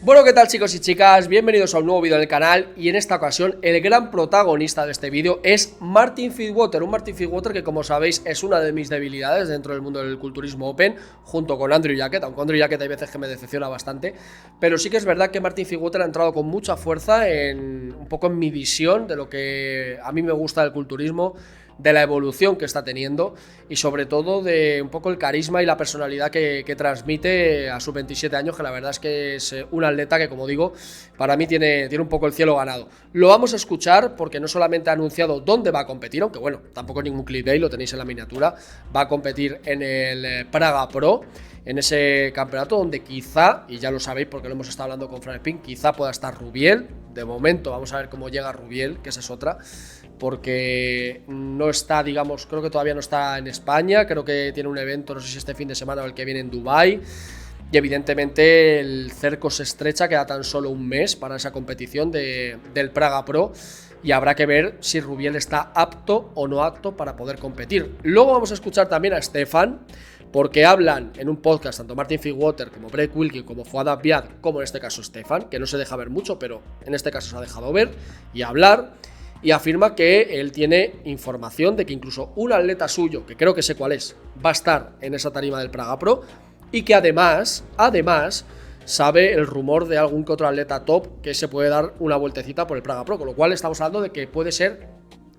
Bueno, ¿qué tal chicos y chicas? Bienvenidos a un nuevo vídeo del canal y en esta ocasión el gran protagonista de este vídeo es Martin Fitzwater, un Martin Fitzwater que como sabéis es una de mis debilidades dentro del mundo del culturismo open junto con Andrew Jackett, aunque Andrew Jackett hay veces que me decepciona bastante, pero sí que es verdad que Martin Fitzwater ha entrado con mucha fuerza un poco en mi visión de lo que a mí me gusta del culturismo, de la evolución que está teniendo y sobre todo de un poco el carisma y la personalidad que transmite a sus 27 años, que la verdad es que es un atleta que, como digo, para mí tiene un poco el cielo ganado. Lo vamos a escuchar porque no solamente ha anunciado dónde va a competir, aunque bueno, tampoco es ningún clickbait, lo tenéis en la miniatura, va a competir en el Praga Pro, en ese campeonato donde quizá, y ya lo sabéis porque lo hemos estado hablando con Fran Spin, quizá pueda estar Rubiel. De momento vamos a ver cómo llega Rubiel, que esa es otra, porque no está, digamos, creo que todavía no está en España, creo que tiene un evento, no sé si este fin de semana o el que viene en Dubái, y evidentemente el cerco se estrecha, queda tan solo un mes para esa competición del Praga Pro, y habrá que ver si Rubiel está apto o no apto para poder competir. Luego vamos a escuchar también a Stefan, porque hablan en un podcast tanto Martin Fitzwater como Brett Wilkin, como Fouad Abiad, como en este caso Stefan, que no se deja ver mucho, pero en este caso se ha dejado ver y hablar, y afirma que él tiene información de que incluso un atleta suyo, que creo que sé cuál es, va a estar en esa tarima del Praga Pro, y que además sabe el rumor de algún que otro atleta top que se puede dar una vueltecita por el Praga Pro, con lo cual estamos hablando de que puede ser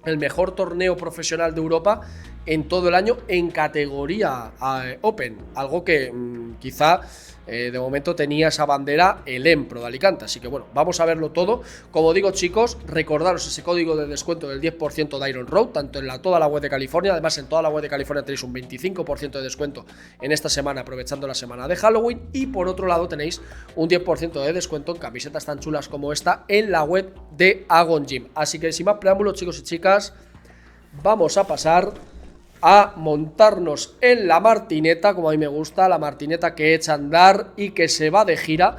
el mejor torneo profesional de Europa en todo el año en categoría Open, algo que quizá de momento tenía esa bandera el Empro de Alicante. Así que bueno, vamos a verlo todo. Como digo chicos, recordaros ese código de descuento del 10% de Iron Road, tanto en toda la web de California. Además en toda la web de California tenéis un 25% de descuento en esta semana, aprovechando la semana de Halloween. Y por otro lado tenéis un 10% de descuento en camisetas tan chulas como esta en la web de Agon Gym. Así que sin más preámbulos chicos y chicas, vamos a pasar a montarnos en la martineta, como a mí me gusta, la martineta que echa a andar y que se va de gira,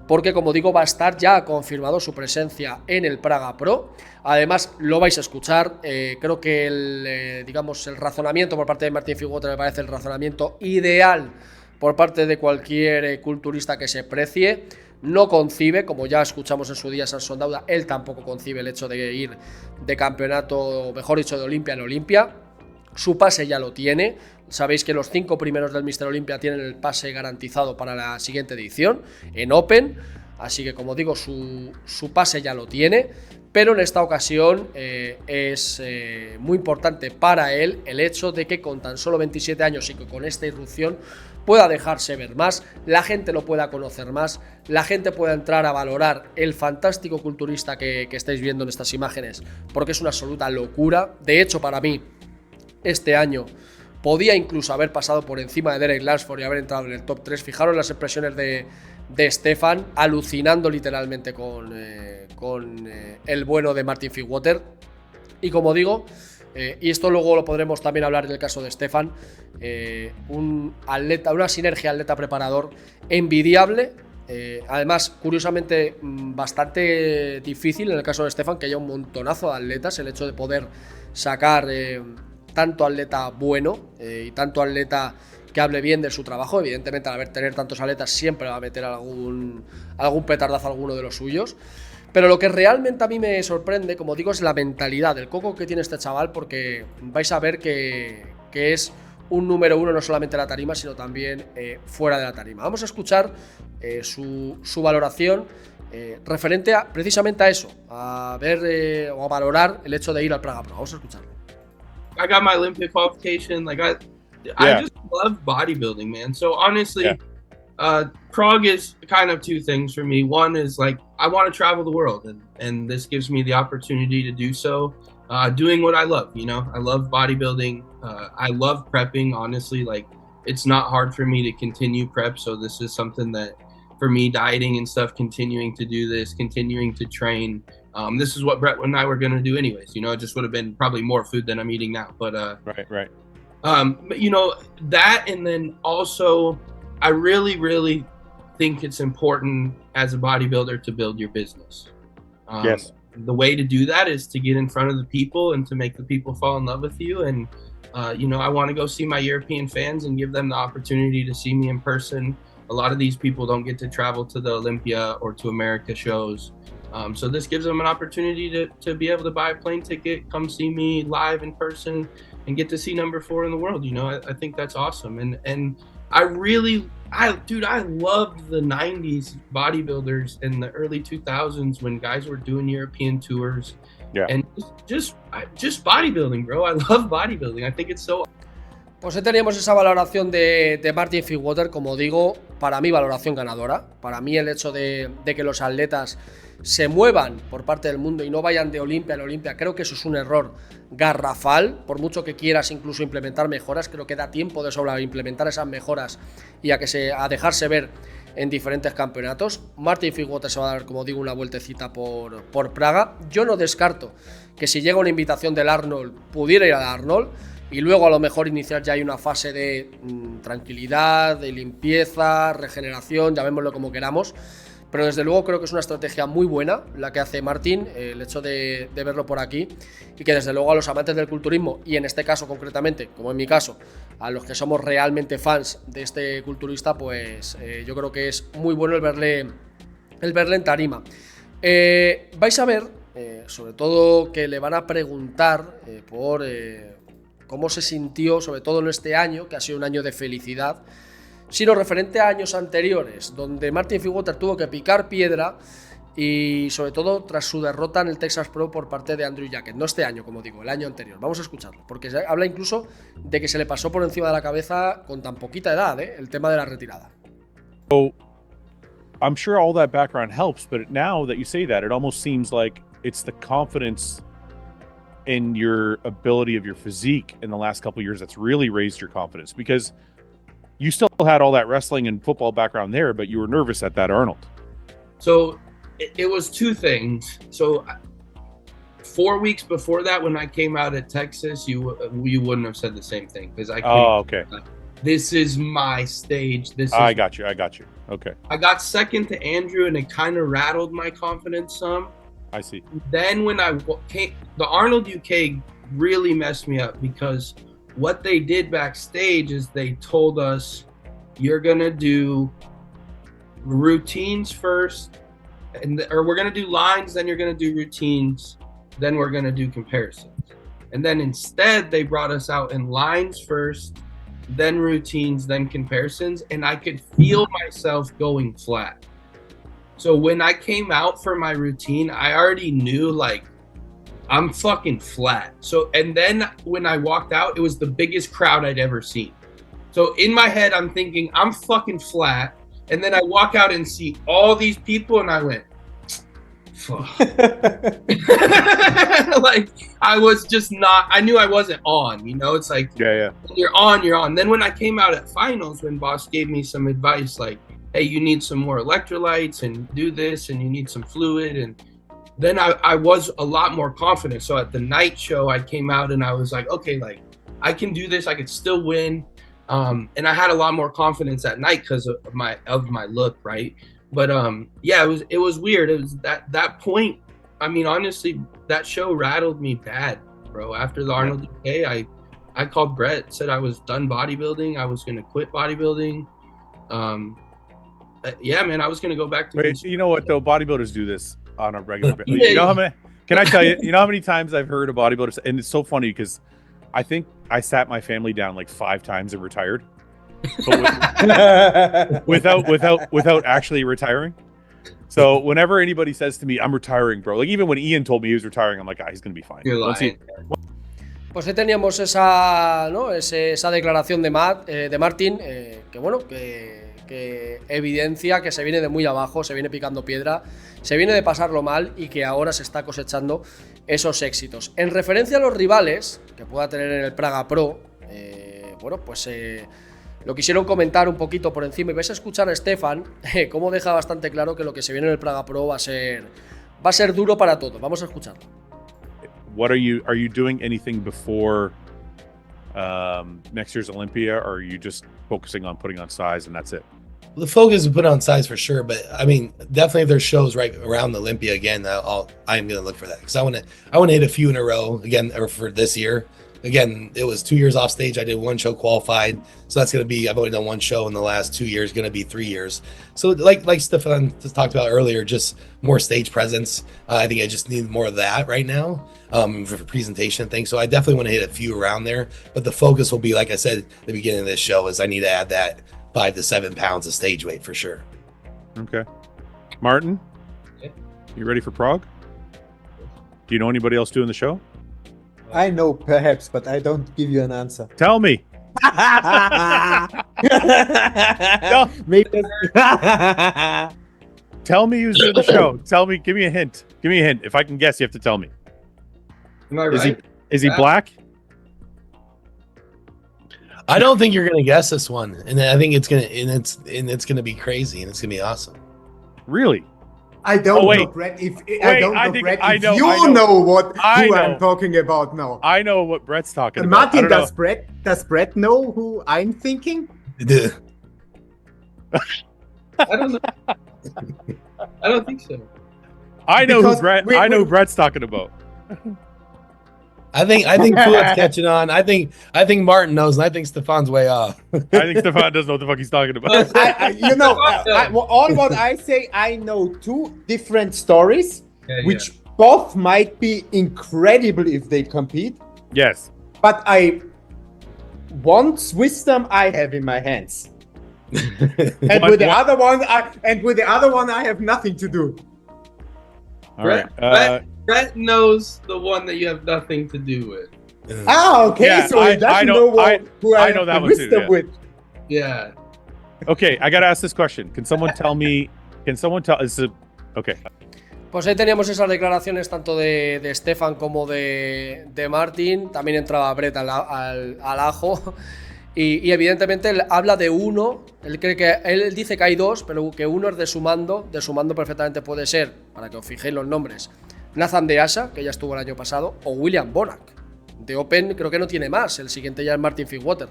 porque como digo va a estar ya confirmado su presencia en el Praga Pro. Además lo vais a escuchar, creo que el razonamiento por parte de Martin Fitzwater me parece el razonamiento ideal por parte de cualquier culturista que se precie. No concibe, como ya escuchamos en su día Samson Dauda, él tampoco concibe el hecho de ir de campeonato, mejor dicho de Olimpia en Olimpia. Su pase ya lo tiene, sabéis que los 5 primeros del Mr. Olympia tienen el pase garantizado para la siguiente edición en Open, así que como digo su pase ya lo tiene, pero en esta ocasión es muy importante para él el hecho de que con tan solo 27 años y que con esta irrupción pueda dejarse ver más, la gente lo pueda conocer más, la gente pueda entrar a valorar el fantástico culturista que estáis viendo en estas imágenes, porque es una absoluta locura. De hecho para mí este año podía incluso haber pasado por encima de Derek Lansford y haber entrado en el top 3. Fijaros las expresiones de Stefan, alucinando literalmente con el bueno de Martin Fitzwater. Y como digo, y esto luego lo podremos también hablar en el caso de Stefan, un atleta, una sinergia atleta-preparador envidiable. Además, curiosamente, bastante difícil en el caso de Stefan, que haya un montonazo de atletas, el hecho de poder sacar tanto atleta bueno y tanto atleta que hable bien de su trabajo. Evidentemente al tener tantos atletas siempre va a meter algún petardazo a alguno de los suyos, pero lo que realmente a mí me sorprende, como digo, es la mentalidad, el coco que tiene este chaval, porque vais a ver que es un número uno no solamente en la tarima, sino también fuera de la tarima. Vamos a escuchar su valoración referente precisamente a eso, a ver o a valorar el hecho de ir al Praga Pro. Vamos a escucharlo. I got my Olympic qualification. I just love bodybuilding, man. So honestly, Prague is kind of two things for me. One is like I want to travel the world, and this gives me the opportunity to do so. Doing what I love, you know. I love bodybuilding. I love prepping. Honestly, like it's not hard for me to continue prep. So this is something that, for me, dieting and stuff, continuing to do this, continuing to train. This is what Brett and I were going to do anyways. You know, it just would have been probably more food than I'm eating now. But right. But you know that, and then also, I really think it's important as a bodybuilder to build your business. Yes. The way to do that is to get in front of the people and to make the people fall in love with you. And you know, I want to go see my European fans and give them the opportunity to see me in person. A lot of these people don't get to travel to the Olympia or to America shows. So this gives them an opportunity to be able to buy a plane ticket, come see me live in person, and get to see number 4 in the world. You know, I think that's awesome. And I loved the 90s bodybuilders and the early 2000s when guys were doing European tours. Yeah. And just bodybuilding, bro. I love bodybuilding. I think it's so. Pues ahí teníamos esa valoración de Martin Fitzwater, como digo, para mí valoración ganadora. Para mí el hecho de que los atletas se muevan por parte del mundo y no vayan de Olimpia en Olimpia, creo que eso es un error garrafal. Por mucho que quieras incluso implementar mejoras, creo que da tiempo de sobra a implementar esas mejoras y a dejarse ver en diferentes campeonatos. Martin Fitzwater se va a dar, como digo, una vueltecita por Praga. Yo no descarto que si llega una invitación del Arnold, pudiera ir al Arnold y luego a lo mejor iniciar ya hay una fase de tranquilidad, de limpieza, regeneración, llamémoslo como queramos. Pero desde luego creo que es una estrategia muy buena la que hace Martin, el hecho de verlo por aquí, y que desde luego a los amantes del culturismo, y en este caso concretamente, como en mi caso, a los que somos realmente fans de este culturista, pues yo creo que es muy bueno el verle en tarima. Vais a ver, sobre todo que le van a preguntar por cómo se sintió, sobre todo en este año, que ha sido un año de felicidad, sino referente a años anteriores, donde Martin Fitzwater tuvo que picar piedra y sobre todo tras su derrota en el Texas Pro por parte de Andrew Jackett. No este año, como digo, el año anterior. Vamos a escucharlo, porque se habla incluso de que se le pasó por encima de la cabeza con tan poquita edad, el tema de la retirada. So, I'm sure all that background helps, but now that you say that, it almost seems like it's the confidence in your ability of your physique in the last couple of years that's really raised your confidence, because you still had all that wrestling and football background there, but you were nervous at that Arnold. So it was two things. So 4 weeks before that, when I came out at Texas, you wouldn't have said the same thing, because I came okay. This is my stage. I got you. Okay. I got second to Andrew, and it kind of rattled my confidence some. I see. Then when I came, the Arnold UK really messed me up, because what they did backstage is they told us, you're gonna do routines first, or we're gonna do lines, then you're gonna do routines, then we're gonna do comparisons. And then instead they brought us out in lines first, then routines, then comparisons, and I could feel myself going flat. So when I came out for my routine, I already knew, like, I'm fucking flat. So, and then when I walked out, it was the biggest crowd I'd ever seen. So in my head, I'm thinking, I'm fucking flat. And then I walk out and see all these people, and I went, fuck. Like, I was just not, I knew I wasn't on, you know? It's like, yeah. When you're on, you're on. Then when I came out at finals, when Boss gave me some advice, like, hey, you need some more electrolytes and do this, and you need some fluid, and then I was a lot more confident. So at the night show, I came out and I was like, okay, like, I can do this. I could still win. And I had a lot more confidence at night because of my look, right? But yeah, it was weird. It was that point. I mean, honestly, that show rattled me bad, bro. After the Arnold UK, I called Brett, said I was done bodybuilding. I was gonna quit bodybuilding. Yeah, man, I was gonna go back to. Wait, you know what though? Bodybuilders do this on a regular basis. You know how many? Can I tell you? You know how many times I've heard a bodybuilder, and it's so funny because I think I sat my family down like 5 times and retired, but without actually retiring. So whenever anybody says to me, "I'm retiring, bro," like even when Ian told me he was retiring, I'm like, he's gonna be fine. You're lying. Pues ahí teníamos esa declaración de Martin, que bueno, que evidencia que se viene de muy abajo, se viene picando piedra, se viene de pasarlo mal y que ahora se está cosechando esos éxitos. En referencia a los rivales que pueda tener en el Praga Pro, bueno, pues lo quisieron comentar un poquito por encima y vais a escuchar a Stefan cómo deja bastante claro que lo que se viene en el Praga Pro va a ser duro para todos. Vamos a escucharlo. Are you doing anything before next year's Olympia, or are you just focusing on putting on size and that's it? The focus is put on size for sure, but I mean, definitely if there's shows right around the Olympia again, I'm going to look for that because I want to hit a few in a row again for this year. again, it was 2 years off stage. I did one show, qualified, so that's going to be. I've only done one show in the last 2 years. Going to be 3 years. So like Stefan just talked about earlier, just more stage presence. I think I just need more of that right now for presentation things. So I definitely want to hit a few around there. But the focus will be, like I said at the beginning of this show, is I need to add that 5 to 7 pounds of stage weight for sure. Okay, Martin, you ready for Prague? Do you know anybody else doing the show? I know, perhaps, but I don't give you an answer. Tell me. Maybe. Tell me who's doing the show. Tell me. Give me a hint. Give me a hint. If I can guess, you have to tell me. Am I right? Is he black? I don't think you're gonna guess this one, and I think it's gonna be crazy, and it's gonna be awesome. Really? I don't wait. know, Brett. I know who I'm talking about now. I know what Brett's talking about. Martin, does Brett know who I'm thinking? I don't know. I don't think so. I know Because who Brett. we- I know we- who Brett's talking about. I think Fuad's catching on. I think Martin knows, and I think Stefan's way off. I think Stefan doesn't know what the fuck he's talking about. All what I say, I know 2 different stories, Yeah, which both might be incredible if they compete. Yes. But one's wisdom I have in my hands, and with the other one, I have nothing to do. All right. Brett knows the one that you have nothing to do with. Okay, Yeah, so he doesn't know who I know have that the one too, wisdom yeah. with. Yeah. Okay, I gotta ask this question. Can someone tell me? Okay. Pues ahí teníamos esas declaraciones tanto de Stefan como de Martin. También entraba Brett al ajo. Y evidentemente él habla de uno. Él dice que hay 2, pero que uno es de su mando. De su mando perfectamente puede ser, para que os fijéis los nombres, Nathan de Asa, que ya estuvo el año pasado, o William Bonac. De Open creo que no tiene más. El siguiente ya es Martin Fitzwater.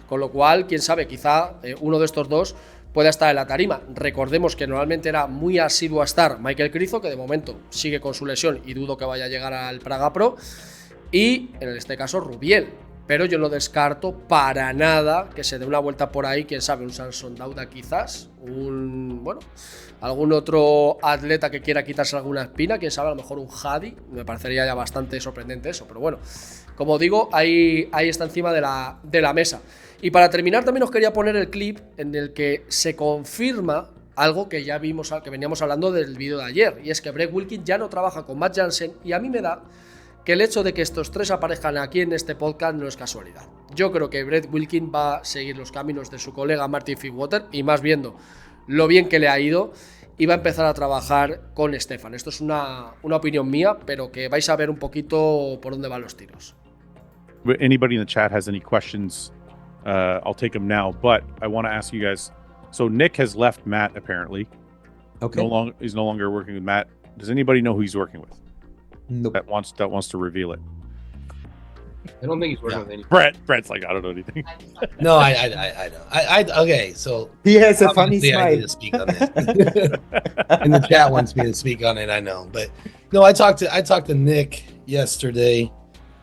Con lo cual, quién sabe, quizá uno de estos 2 pueda estar en la tarima. Recordemos que normalmente era muy asiduo a estar Michael Crizo, que de momento sigue con su lesión y dudo que vaya a llegar al Praga Pro. Y en este caso Rubiel. Pero yo no descarto para nada que se dé una vuelta por ahí, quién sabe, un Samson Dauda quizás, algún otro atleta que quiera quitarse alguna espina, quién sabe, a lo mejor un Hadi, me parecería ya bastante sorprendente eso, pero bueno, como digo, ahí está encima de la mesa. Y para terminar también os quería poner el clip en el que se confirma algo que ya vimos, que veníamos hablando del vídeo de ayer, y es que Brett Wilkin ya no trabaja con Matt Jansen, y a mí me da que el hecho de que estos 3 aparezcan aquí en este podcast no es casualidad. Yo creo que Brett Wilkin va a seguir los caminos de su colega Martin Fitzwater, y más viendo lo bien que le ha ido, y va a empezar a trabajar con Stefan. Esto es una opinión mía, pero que vais a ver un poquito por dónde van los tiros. Anybody in the chat has any questions? I'll take them now. But I want to ask you guys. So Nick has left Matt apparently. Okay. He's no longer working with Matt. Does anybody know who he's working with? Nope. That wants to reveal it. I don't think he's working with any. Brett's like, I don't know anything. No, I know. Okay, so He has a funny obviously I need smile. to speak on it. And the chat wants me to speak on it. I know, but no, I talked to Nick yesterday.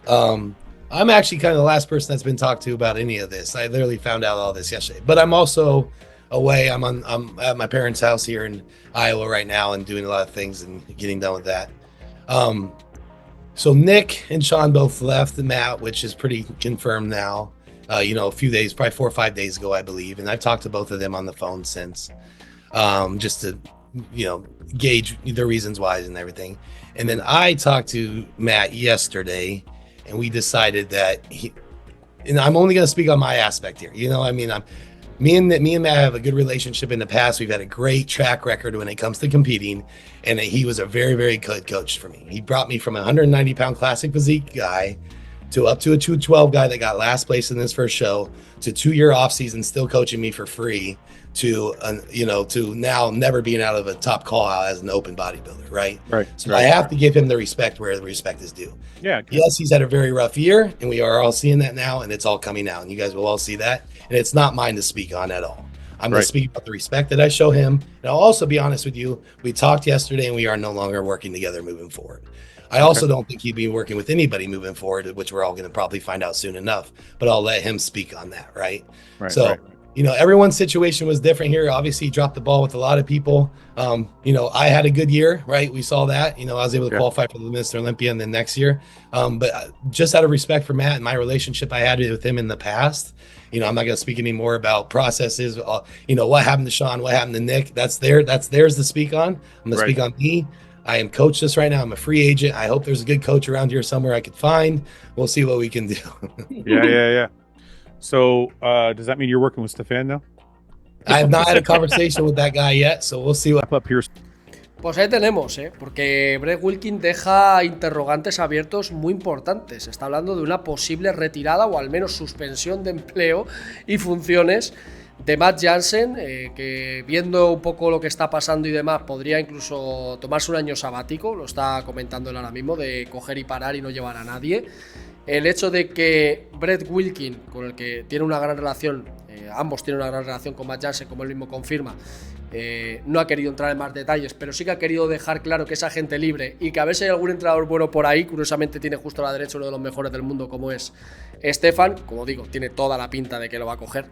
I'm actually kind of the last person that's been talked to about any of this. I literally found out all this yesterday. But I'm also away. I'm at my parents' house here in Iowa right now and doing a lot of things and getting done with that. So Nick and Sean both left the mat, which is pretty confirmed now. A few days, probably 4 or 5 days ago, I believe. And I've talked to both of them on the phone since, just to, gauge their reasons why and everything. And then I talked to Matt yesterday, and we decided that and I'm only going to speak on my aspect here. Me and Matt have a good relationship in the past. We've had a great track record when it comes to competing, and he was a very, very good coach for me. He brought me from a 190-pound classic physique guy to up to a 212 guy that got last place in his first show, to 2-year off season still coaching me for free, to to now never being out of a top call out as an open bodybuilder, right? Right. So I have to give him the respect where the respect is due. Yeah. Yes, he's had a very rough year, and we are all seeing that now, and it's all coming out, and you guys will all see that. And it's not mine to speak on at all. I'm going to speak about the respect that I show him. And I'll also be honest with you. We talked yesterday, and we are no longer working together moving forward. I also don't think he'd be working with anybody moving forward, which we're all going to probably find out soon enough. But I'll let him speak on that, right? So, you know, everyone's situation was different here. Obviously, he dropped the ball with a lot of people. You know, I had a good year, right? We saw that. You know, I was able to qualify for the Mr. Olympia and then next year. But just out of respect for Matt and my relationship I had with him in the past, you know, I'm not going to speak anymore about processes. You know, what happened to Sean, what happened to Nick. That's theirs to speak on. I'm going to speak on me. I am coachless right now. I'm a free agent. I hope there's a good coach around here somewhere I could find. We'll see what we can do. Yeah. So does that mean you're working with Stefan now? I have not had a conversation with that guy yet, so we'll see what up here. Pues ahí tenemos, porque Brett Wilkin deja interrogantes abiertos muy importantes. Está hablando de una posible retirada o al menos suspensión de empleo y funciones de Matt Jansen, que viendo un poco lo que está pasando y demás, podría incluso tomarse un año sabático, lo está comentando él ahora mismo, de coger y parar y no llevar a nadie. El hecho de que Brett Wilkin, con el que tiene una gran relación, ambos tienen una gran relación con Matt Jansen, como él mismo confirma, no ha querido entrar en más detalles, pero sí que ha querido dejar claro que es agente libre y que a ver si hay algún entrenador bueno por ahí. Curiosamente tiene justo a la derecha uno de los mejores del mundo, como es Stefan. Como digo, tiene toda la pinta de que lo va a coger.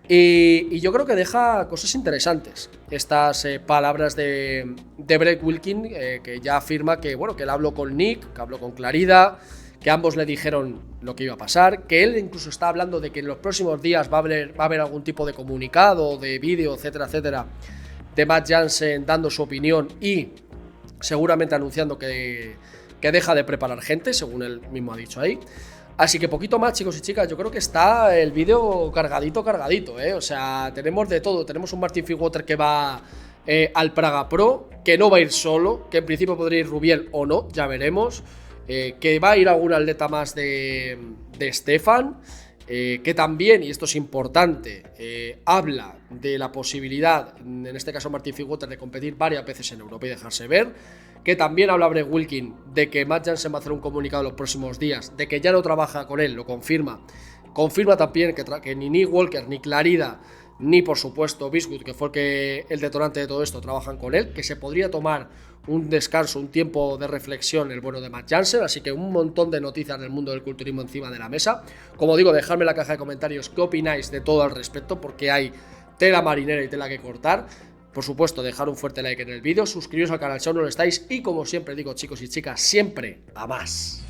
Y yo creo que deja cosas interesantes estas palabras de Brett Wilkin, que ya afirma que, bueno, que él habló con Nick, que habló con Clarida, que ambos le dijeron lo que iba a pasar, que él incluso está hablando de que en los próximos días va a haber algún tipo de comunicado, de vídeo, etcétera, etcétera, de Matt Jansen dando su opinión y seguramente anunciando que deja de preparar gente, según él mismo ha dicho ahí. Así que poquito más, chicos y chicas, yo creo que está el vídeo cargadito, o sea, tenemos de todo. Tenemos un Martin Fitzwater que va al Praga Pro, que no va a ir solo, que en principio podría ir Rubiel o no, ya veremos, que va a ir algún atleta más de Stefan, que también, y esto es importante, habla de la posibilidad, en este caso Martin Fitzwater, de competir varias veces en Europa y dejarse ver. Que también habla Brett Wilkin de que Matt Jansen va a hacer un comunicado en los próximos días, de que ya no trabaja con él, lo confirma. Confirma también que ni Nick Walker, ni Clarida, ni por supuesto Biscuit, que fue el detonante de todo esto, trabajan con él, que se podría tomar un descanso, un tiempo de reflexión el bueno de Matt Jansen. Así que un montón de noticias del mundo del culturismo encima de la mesa. Como digo, dejadme en la caja de comentarios qué opináis de todo al respecto, porque hay tela marinera y tela que cortar. Por supuesto, dejar un fuerte like en el vídeo, suscribiros al canal si aún no lo estáis y como siempre digo, chicos y chicas, siempre a más.